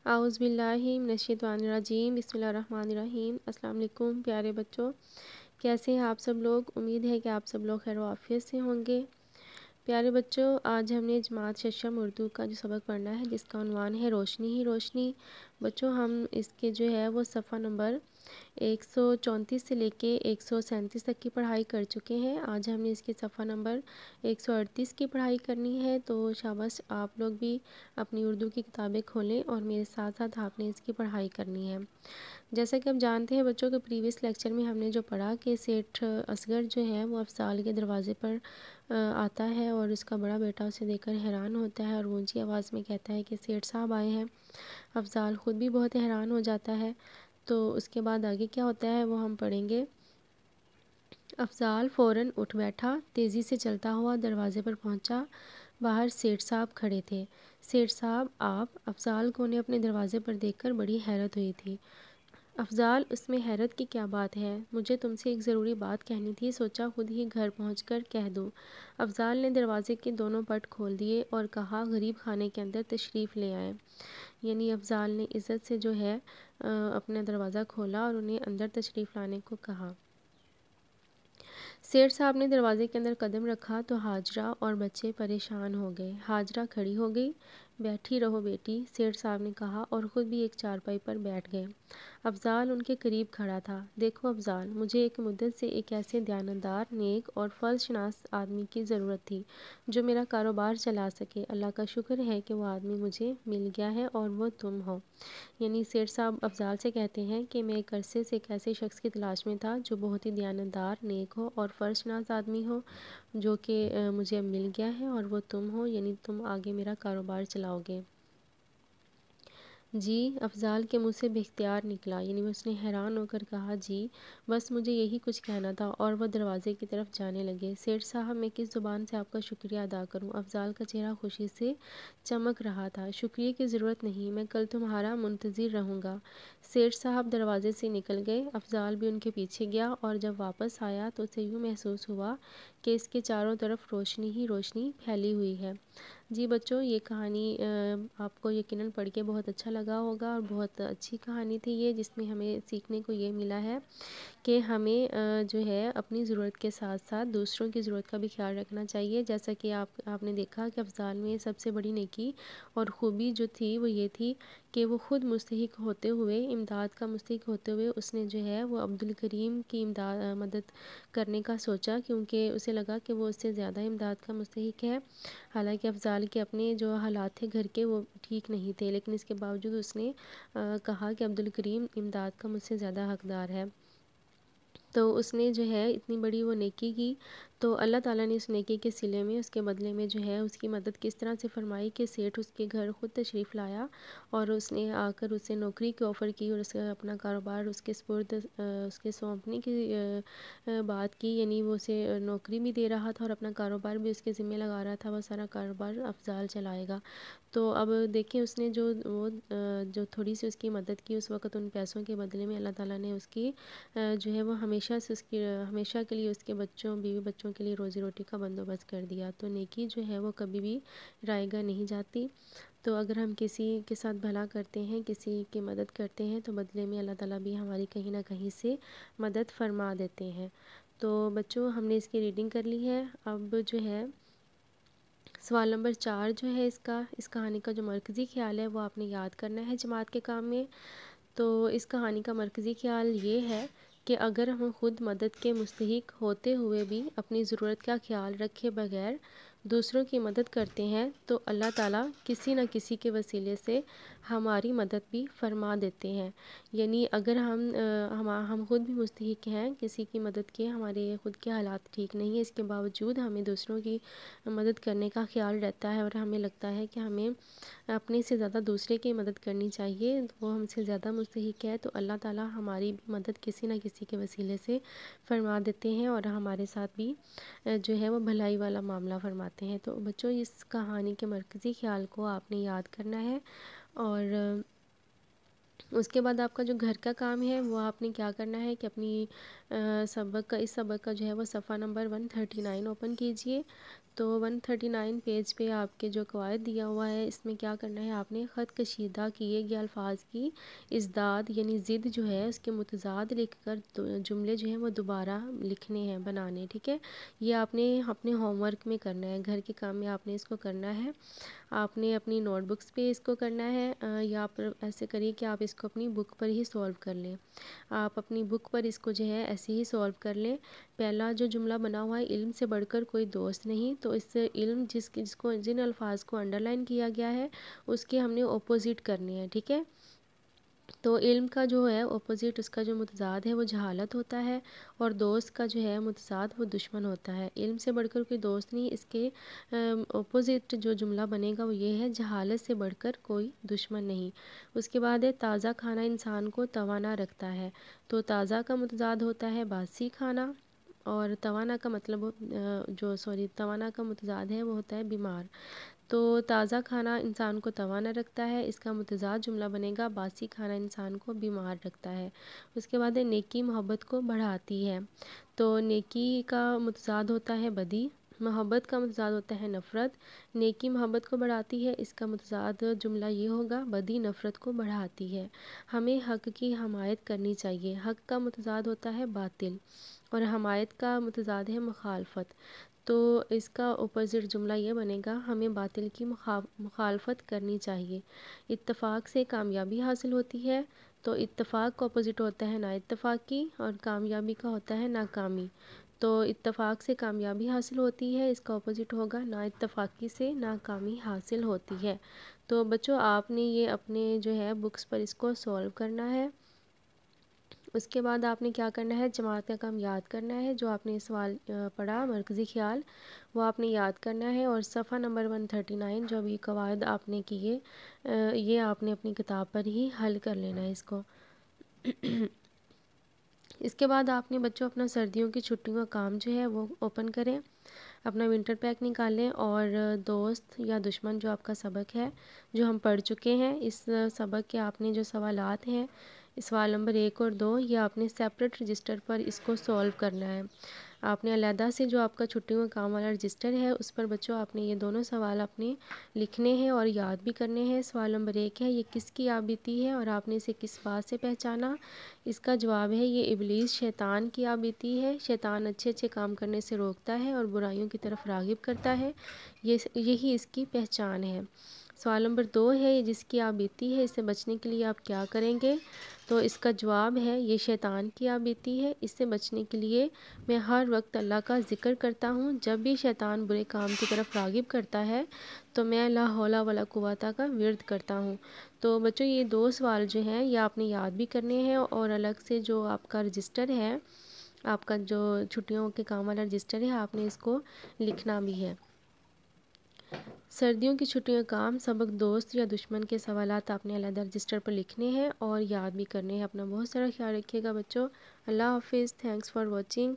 اعوذ باللہ من الشیطان الرجیم، بسم اللہ الرحمن الرحیم۔ السلام علیکم پیارے بچوں، کیسے ہیں آپ سب لوگ؟ امید ہے کہ آپ سب لوگ خیر و عافیت سے ہوں گے۔ پیارے بچوں، آج ہم نے جماعت ششم اردو کا جو سبق پڑھنا ہے جس کا عنوان ہے روشنی ہی روشنی۔ بچوں ہم اس کے جو ہے وہ صفحہ نمبر 134 سے لے کے 137 تک کی پڑھائی کر چکے ہیں۔ آج ہم نے اس کے صفحہ نمبر 138 کی پڑھائی کرنی ہے، تو شاباش آپ لوگ بھی اپنی اردو کی کتابیں کھولیں اور میرے ساتھ ساتھ آپ نے اس کی پڑھائی کرنی ہے۔ جیسا کہ آپ جانتے ہیں بچوں کے پریویس لیکچر میں ہم نے جو پڑھا کہ سیٹھ اصغر جو ہے وہ افضال کے دروازے پر آتا ہے اور اس کا بڑا بیٹا اسے دیکھ کر حیران ہوتا ہے اور اونچی آواز میں کہتا ہے کہ سیٹھ صاحب آئے ہیں۔ افضال خود بھی بہت حیران ہو جاتا ہے۔ تو اس کے بعد آگے کیا ہوتا ہے وہ ہم پڑھیں گے۔ افضال فوراً اٹھ بیٹھا، تیزی سے چلتا ہوا دروازے پر پہنچا۔ باہر سیٹھ صاحب کھڑے تھے۔ سیٹھ صاحب آپ؟ افضال کو انہیں اپنے دروازے پر دیکھ کر بڑی حیرت ہوئی تھی۔ افضال، اس میں حیرت کی کیا بات ہے؟ مجھے تم سے ایک ضروری بات کہنی تھی، سوچا خود ہی گھر پہنچ کر کہہ دوں۔ افضال نے دروازے کے دونوں پٹ کھول دیے اور کہا غریب خانے کے اندر تشریف لے آئیں۔ یعنی افضال نے عزت سے جو ہے اپنا دروازہ کھولا اور انہیں اندر تشریف لانے کو کہا۔ سیٹھ صاحب نے دروازے کے اندر قدم رکھا تو حاجرہ اور بچے پریشان ہو گئے۔ حاجرہ کھڑی ہو گئی۔ بیٹھی رہو بیٹی، سیٹھ صاحب نے کہا اور خود بھی ایک چارپائی پر بیٹھ گئے۔ افضال ان کے قریب کھڑا تھا۔ دیکھو افضال، مجھے ایک مدت سے ایک ایسے دیانتدار، نیک اور فرض شناس آدمی کی ضرورت تھی جو میرا کاروبار چلا سکے۔ اللہ کا شکر ہے کہ وہ آدمی مجھے مل گیا ہے اور وہ تم ہو۔ یعنی سیٹھ صاحب افضال سے کہتے ہیں کہ میں ایک عرصے سے ایک ایسے شخص کی تلاش میں تھا جو بہت ہی دیانتدار، نیک ہو اور فرض شناس آدمی ہو، جو کہ مجھے اب مل گیا ہے اور وہ تم ہو، یعنی تم آگے میرا کاروبار چلاؤ گے۔ جی؟ افضال کے منہ سے بے اختیار نکلا، یعنی اس نے حیران ہو کر کہا جی، بس مجھے یہی کچھ کہنا تھا، اور وہ دروازے کی طرف جانے لگے۔ سیٹھ صاحب، میں کس زبان سے آپ کا شکریہ ادا کروں؟ افضال کا چہرہ خوشی سے چمک رہا تھا۔ شکریہ کی ضرورت نہیں، میں کل تمہارا منتظر رہوں گا۔ سیٹھ صاحب دروازے سے نکل گئے۔ افضال بھی ان کے پیچھے گیا اور جب واپس آیا تو اسے یوں محسوس ہوا کہ اس کے چاروں طرف روشنی ہی روشنی پھیلی ہوئی ہے۔ جی بچوں، یہ کہانی آپ کو یقیناً پڑھ کے بہت اچھا لگا ہوگا اور بہت اچھی کہانی تھی یہ، جس میں ہمیں سیکھنے کو یہ ملا ہے کہ ہمیں جو ہے اپنی ضرورت کے ساتھ ساتھ دوسروں کی ضرورت کا بھی خیال رکھنا چاہیے۔ جیسا کہ آپ نے دیکھا کہ افضال میں سب سے بڑی نیکی اور خوبی جو تھی وہ یہ تھی کہ وہ خود مستحق ہوتے ہوئے، امداد کا مستحق ہوتے ہوئے اس نے جو ہے وہ عبدالکریم کی مدد کرنے کا سوچا، کیونکہ اسے لگا کہ وہ اس سے زیادہ امداد کا مستحق ہے۔ حالانکہ افضال کے اپنے جو حالات تھے گھر کے وہ ٹھیک نہیں تھے، لیکن اس کے باوجود اس نے کہا کہ عبدالکریم امداد کا مجھ سے زیادہ حقدار ہے۔ تو اس نے جو ہے اتنی بڑی وہ نیکی کی، تو اللہ تعالیٰ نے اس نیکی کے صلے میں اس کے بدلے میں جو ہے اس کی مدد کس طرح سے فرمائی کہ سیٹھ اس کے گھر خود تشریف لایا اور اس نے آ کر اسے نوکری کی آفر کی اور اس کا اپنا کاروبار اس کے سپرد اس کے سونپنے کی بات کی۔ یعنی وہ اسے نوکری بھی دے رہا تھا اور اپنا کاروبار بھی اس کے ذمہ لگا رہا تھا، وہ سارا کاروبار افضال چلائے گا۔ تو اب دیکھیں اس نے جو تھوڑی سی اس کی مدد کی اس وقت ان پیسوں کے بدلے میں اللہ تعالیٰ نے اس کی جو ہے وہ ہمیشہ کے لیے اس کے بچوں، بیوی بچوں کے لیے روزی روٹی کا بندوبست کر دیا۔ تو نیکی جو ہے وہ کبھی بھی رائیگاں نہیں جاتی۔ تو اگر ہم کسی کے ساتھ بھلا کرتے ہیں، کسی کی مدد کرتے ہیں، تو بدلے میں اللہ تعالیٰ بھی ہماری کہیں نہ کہیں سے مدد فرما دیتے ہیں۔ تو بچوں ہم نے اس کی ریڈنگ کر لی ہے۔ اب جو ہے سوال نمبر 4 جو ہے اس کہانی کا جو مرکزی خیال ہے وہ آپ نے یاد کرنا ہے جماعت کے کام میں۔ تو اس کہانی کا مرکزی خیال یہ ہے کہ اگر ہم خود مدد کے مستحق ہوتے ہوئے بھی اپنی ضرورت کا خیال رکھے بغیر دوسروں کی مدد کرتے ہیں تو اللہ تعالیٰ کسی نہ کسی کے وسیلے سے ہماری مدد بھی فرما دیتے ہیں۔ یعنی اگر ہم خود بھی مستحق ہیں کسی کی مدد کے، ہمارے خود کے حالات ٹھیک نہیں ہیں، اس کے باوجود ہمیں دوسروں کی مدد کرنے کا خیال رہتا ہے اور ہمیں لگتا ہے کہ ہمیں اپنے سے زیادہ دوسرے کی مدد کرنی چاہیے، وہ ہم سے زیادہ مستحق ہے، تو اللہ تعالیٰ ہماری بھی مدد کسی نہ کسی کے وسیلے سے فرما دیتے ہیں اور ہمارے ساتھ بھی جو ہے وہ بھلائی والا معاملہ فرماتے ہیں۔ تو بچوں اس کہانی کے مرکزی خیال کو آپ نے یاد کرنا ہے اور اس کے بعد آپ کا جو گھر کا کام ہے وہ آپ نے کیا کرنا ہے کہ اپنی اس سبق کا جو ہے وہ صفحہ نمبر 139 اوپن کیجئے۔ تو 139 پیج پہ آپ کے جو قواعد دیا ہوا ہے اس میں کیا کرنا ہے، آپ نے خط کشیدہ کیے گئے الفاظ کی ازداد یعنی ضد جو ہے اس کے متضاد لکھ کر جملے جو ہیں وہ دوبارہ لکھنے ہیں، بنانے، ٹھیک ہے۔ یہ آپ نے اپنے ہوم ورک میں کرنا ہے، گھر کے کام میں آپ نے اس کو کرنا ہے۔ آپ نے اپنی نوٹ بکس پہ اس کو کرنا ہے، یا آپ ایسے کریے کہ آپ اس کو اپنی بک پر ہی سولو کر لیں۔ آپ اپنی بک پر اس کو جو ہے ایسے ہی سولو کر لیں۔ پہلا جو جملہ بنا ہوا ہے، علم سے بڑھ کر کوئی دوست نہیں، تو اس سے علم جن الفاظ کو انڈر لائن کیا گیا ہے اس کے ہم نے اپوزٹ کرنے ہیں، ٹھیک ہے۔ تو علم کا جو ہے اپوزٹ، اس کا جو متضاد ہے وہ جہالت ہوتا ہے، اور دوست کا جو ہے متضاد وہ دشمن ہوتا ہے۔ علم سے بڑھ کر کوئی دوست نہیں، اس کے اپوزٹ جو جملہ بنے گا وہ یہ ہے، جہالت سے بڑھ کر کوئی دشمن نہیں۔ اس کے بعد ہے تازہ کھانا انسان کو توانا رکھتا ہے، تو تازہ کا متضاد ہوتا ہے باسی کھانا، اور توانا کا مطلب توانا کا متضاد ہے وہ ہوتا ہے بیمار۔ تو تازہ کھانا انسان کو توانا رکھتا ہے، اس کا متضاد جملہ بنے گا باسی کھانا انسان کو بیمار رکھتا ہے۔ اس کے بعد ہے نیکی محبت کو بڑھاتی ہے، تو نیکی کا متضاد ہوتا ہے بدی، محبت کا متضاد ہوتا ہے نفرت۔ نیکی محبت کو بڑھاتی ہے، اس کا متضاد جملہ یہ ہوگا بدی نفرت کو بڑھاتی ہے۔ ہمیں حق کی حمایت کرنی چاہیے، حق کا متضاد ہوتا ہے باطل، اور حمایت کا متضاد ہے مخالفت۔ تو اس کا اپوزٹ جملہ یہ بنے گا، ہمیں باطل کی مخالفت کرنی چاہیے۔ اتفاق سے کامیابی حاصل ہوتی ہے، تو اتفاق کا اپوزٹ ہوتا ہے نا اتفاقی، اور کامیابی کا ہوتا ہے ناکامی۔ تو اتفاق سے کامیابی حاصل ہوتی ہے، اس کا اپوزٹ ہوگا نا اتفاقی سے ناکامی حاصل ہوتی ہے۔ تو بچوں آپ نے یہ اپنے جو ہے بکس پر اس کو سولو کرنا ہے۔ اس کے بعد آپ نے کیا کرنا ہے، جماعت کا کام یاد کرنا ہے، جو آپ نے سوال پڑھا مرکزی خیال وہ آپ نے یاد کرنا ہے، اور صفحہ نمبر 139 جو ابھی قواعد آپ نے کیے یہ آپ نے اپنی کتاب پر ہی حل کر لینا ہے اس کو۔ اس کے بعد آپ نے بچوں اپنا سردیوں کی چھٹیوں کا کام جو ہے وہ اوپن کریں، اپنا ونٹر پیک نکالیں، اور دوست یا دشمن جو آپ کا سبق ہے جو ہم پڑھ چکے ہیں، اس سبق کے آپ نے جو سوالات ہیں سوال نمبر 1 اور 2 یہ آپ نے سیپریٹ رجسٹر پر اس کو سولو کرنا ہے۔ آپ نے علیحدہ سے جو آپ کا چھٹیوں کا کام والا رجسٹر ہے اس پر بچوں آپ نے یہ دونوں سوال اپنے لکھنے ہیں اور یاد بھی کرنے ہیں۔ سوال نمبر 1 ہے، یہ کس کی آپ بیتی ہے اور آپ نے اسے کس بات سے پہچانا؟ اس کا جواب ہے، یہ ابلیس شیطان کی آپ بیتی ہے۔ شیطان اچھے اچھے کام کرنے سے روکتا ہے اور برائیوں کی طرف راغب کرتا ہے، یہی اس کی پہچان ہے۔ سوال نمبر 2 ہے، یہ جس کی آپ بیتی ہے اس سے بچنے کے لیے آپ کیا کریں گے؟ تو اس کا جواب ہے، یہ شیطان کی آپ بیتی ہے، اس سے بچنے کے لیے میں ہر وقت اللہ کا ذکر کرتا ہوں۔ جب بھی شیطان برے کام کی طرف راغب کرتا ہے تو میں لا حول ولا قوت کا ورد کرتا ہوں۔ تو بچوں یہ 2 سوال جو ہیں یہ آپ نے یاد بھی کرنے ہیں، اور الگ سے جو آپ کا رجسٹر ہے، آپ کا جو چھٹیوں کے کام والا رجسٹر ہے آپ نے اس کو لکھنا بھی ہے۔ سردیوں کی چھٹیوں کا کام سبق دوست یا دشمن کے سوالات آپ نے علیحدہ رجسٹر پر لکھنے ہیں اور یاد بھی کرنے ہیں۔ اپنا بہت سارا خیال رکھیے گا بچوں۔ اللہ حافظ، تھینکس فار واچنگ۔